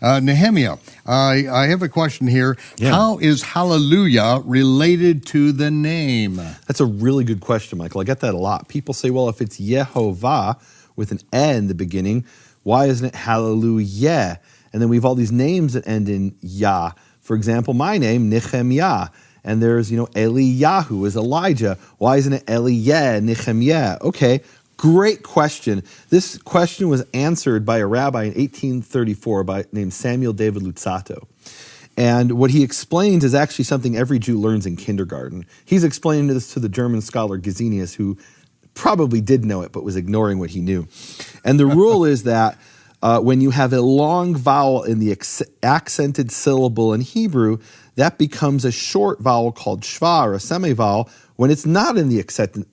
Nehemiah, I have a question here. Yeah. How is hallelujah related to the name? That's a really good question, Michael. I get that a lot. People say, well, if it's Yehovah with an E in the beginning, why isn't it hallelujah? And then we have all these names that end in Yah. For example, my name, Nehemiah. And there's, Eliyahu is Elijah. Why isn't it Eliyah, Nehemiah? Okay, great question. This question was answered by a rabbi in 1834 named Samuel David Luzzatto. And what he explains is actually something every Jew learns in kindergarten. He's explaining this to the German scholar Gesenius, who probably did know it but was ignoring what he knew. And the rule is that when you have a long vowel in the accented syllable in Hebrew, that becomes a short vowel called shva, or a semivowel, when it's not in the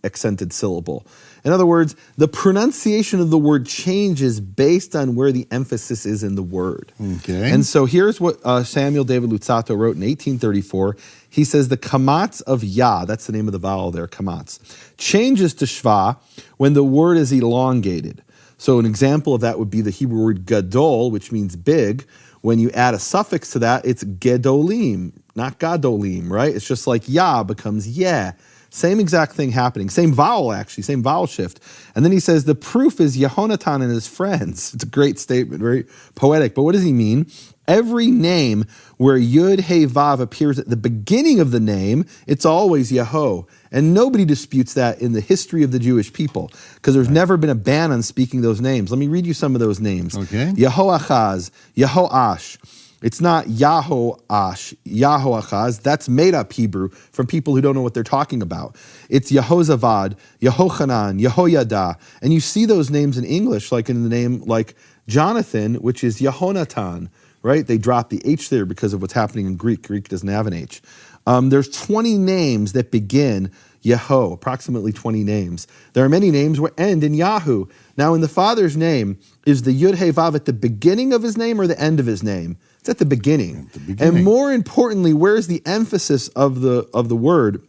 accented syllable. In other words, the pronunciation of the word changes based on where the emphasis is in the word. Okay. And so here's what Samuel David Luzzatto wrote in 1834. He says the kamatz of Yah, that's the name of the vowel there, kamatz, changes to shva when the word is elongated. So an example of that would be the Hebrew word gadol, which means big. When you add a suffix to that, it's gedolim, not gadolim, right? It's just like Yah becomes yeah. Same exact thing happening. Same vowel, actually, same vowel shift. And then he says the proof is Yehonatan and his friends. It's a great statement, very poetic. But what does he mean? Every name where Yud, He, Vav appears at the beginning of the name, it's always Yeho. And nobody disputes that in the history of the Jewish people, because there's never been a ban on speaking those names. Let me read you some of those names. Okay. Yehoachaz, Yehoash. It's not Yahoash, Yahoachaz. That's made-up Hebrew from people who don't know what they're talking about. It's Yehozavad, Yehochanan, Yehoyada. And you see those names in English, like in the name like Jonathan, which is Yehonatan, right? They drop the H there because of what's happening in Greek. Greek doesn't have an H. There's 20 names that begin Yeho, approximately 20 names. There are many names that end in Yahu. Now, in the Father's name, is the Yud He Vav at the beginning of his name or the end of his name? It's at the beginning. And more importantly, where's the emphasis of the word?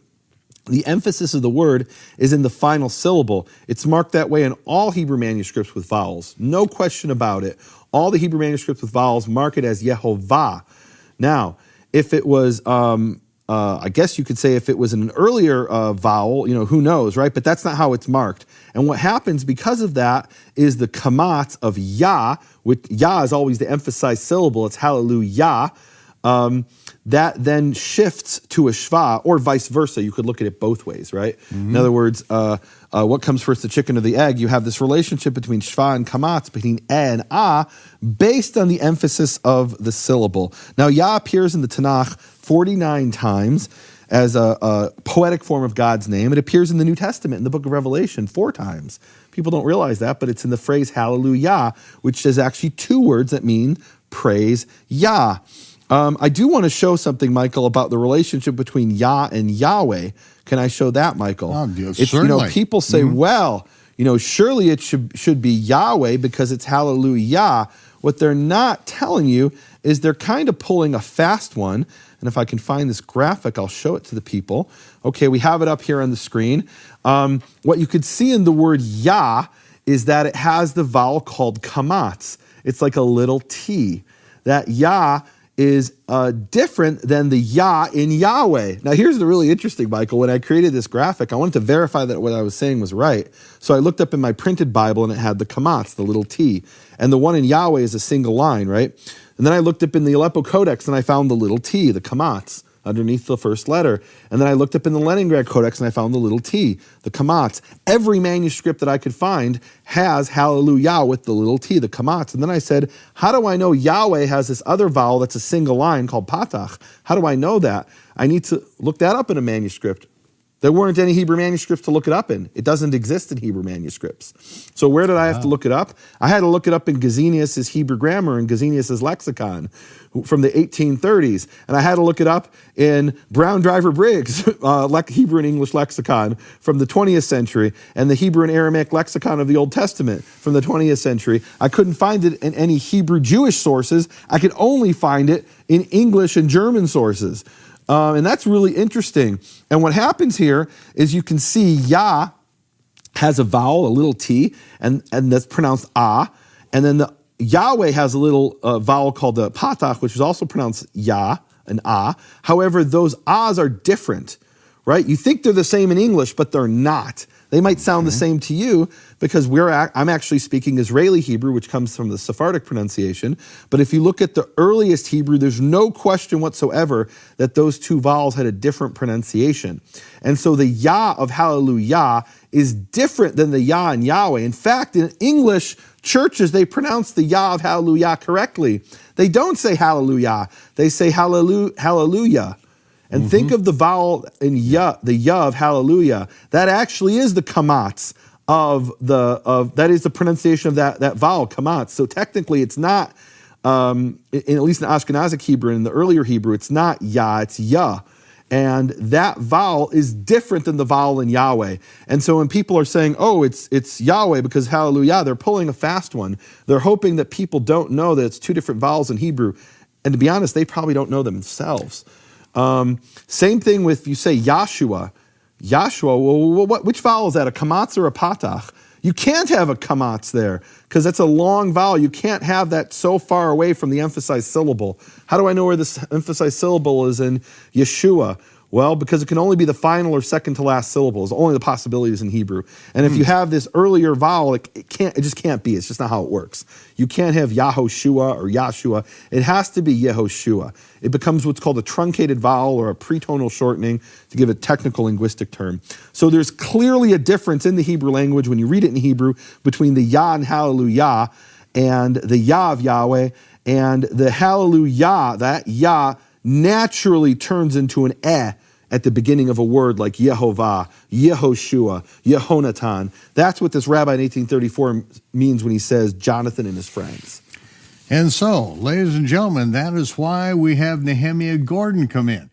The emphasis of the word is in the final syllable. It's marked that way in all Hebrew manuscripts with vowels. No question about it. All the Hebrew manuscripts with vowels mark it as Yehovah. Now, if it was, I guess you could say if it was an earlier vowel, who knows, right? But that's not how it's marked. And what happens because of that is the kamat of Yah, which Yah is always the emphasized syllable. It's hallelujah. That then shifts to a shva, or vice versa. You could look at it both ways, right? Mm-hmm. In other words, what comes first, the chicken or the egg? You have this relationship between shva and kamatz, between e and a, based on the emphasis of the syllable. Now, Yah appears in the Tanakh 49 times as a poetic form of God's name. It appears in the New Testament, in the book of Revelation, 4 times. People don't realize that, but it's in the phrase hallelujah, which is actually 2 words that mean praise Yah. I do want to show something, Michael, about the relationship between Yah and Yahweh. Can I show that, Michael? Certainly. People say, well, surely it should be Yahweh because it's hallelujah. What they're not telling you is they're kind of pulling a fast one. And if I can find this graphic, I'll show it to the people. Okay, we have it up here on the screen. What you could see in the word Yah is that it has the vowel called kamatz. It's like a little T. That Yah is different than the Yah in Yahweh. Now, here's the really interesting, Michael. When I created this graphic, I wanted to verify that what I was saying was right. So I looked up in my printed Bible, and it had the kamatz, the little T. And the one in Yahweh is a single line, right? And then I looked up in the Aleppo Codex, and I found the little T, the kamatz, underneath the first letter. And then I looked up in the Leningrad Codex, and I found the little T, the kamatz. Every manuscript that I could find has hallelujah with the little T, the kamatz. And then I said, how do I know Yahweh has this other vowel that's a single line called patach? How do I know that? I need to look that up in a manuscript. There weren't any Hebrew manuscripts to look it up in. It doesn't exist in Hebrew manuscripts. So where did I have to look it up? I had to look it up in Gesenius' Hebrew Grammar and Gesenius' Lexicon from the 1830s. And I had to look it up in Brown Driver Briggs' Hebrew and English Lexicon from the 20th century and the Hebrew and Aramaic Lexicon of the Old Testament from the 20th century. I couldn't find it in any Hebrew Jewish sources. I could only find it in English and German sources. And that's really interesting. And what happens here is you can see Yah has a vowel, a little T, and that's pronounced ah. And then the Yahweh has a little vowel called the patach, which is also pronounced ya, an ah. However, those ahs are different, right? You think they're the same in English, but they're not. They might sound the same to you because I'm actually speaking Israeli Hebrew, which comes from the Sephardic pronunciation. But if you look at the earliest Hebrew, there's no question whatsoever that those two vowels had a different pronunciation. And so the Yah of hallelujah is different than the Yah in Yahweh. In fact, in English churches, they pronounce the Yah of hallelujah correctly. They don't say hallelujah. They say hallelujah. And think of the vowel in the Yah of hallelujah. That actually is the kamatz that is the pronunciation of that vowel, kamatz. So technically it's not, at least in Ashkenazic Hebrew, in the earlier Hebrew, it's not Yah, it's Yah. And that vowel is different than the vowel in Yahweh. And so when people are saying, oh, it's Yahweh because hallelujah, they're pulling a fast one. They're hoping that people don't know that it's two different vowels in Hebrew. And to be honest, they probably don't know themselves. Same thing with, you say Yahshua. Yahshua, well, which vowel is that, a kamatz or a patach? You can't have a kamatz there because that's a long vowel. You can't have that so far away from the emphasized syllable. How do I know where this emphasized syllable is in Yeshua? Well, because it can only be the final or second to last syllable. It's only the possibilities in Hebrew. And if you have this earlier vowel, it just can't be. It's just not how it works. You can't have Yahoshua or Yahshua. It has to be Yehoshua. It becomes what's called a truncated vowel or a pretonal shortening, to give a technical linguistic term. So there's clearly a difference in the Hebrew language when you read it in Hebrew between the Yah and hallelujah and the Yah of Yahweh, and the hallelujah, that Yah, naturally turns into an at the beginning of a word like Yehovah, Yehoshua, Yehonatan. That's what this rabbi in 1834 means when he says Jonathan and his friends. And so, ladies and gentlemen, that is why we have Nehemiah Gordon come in.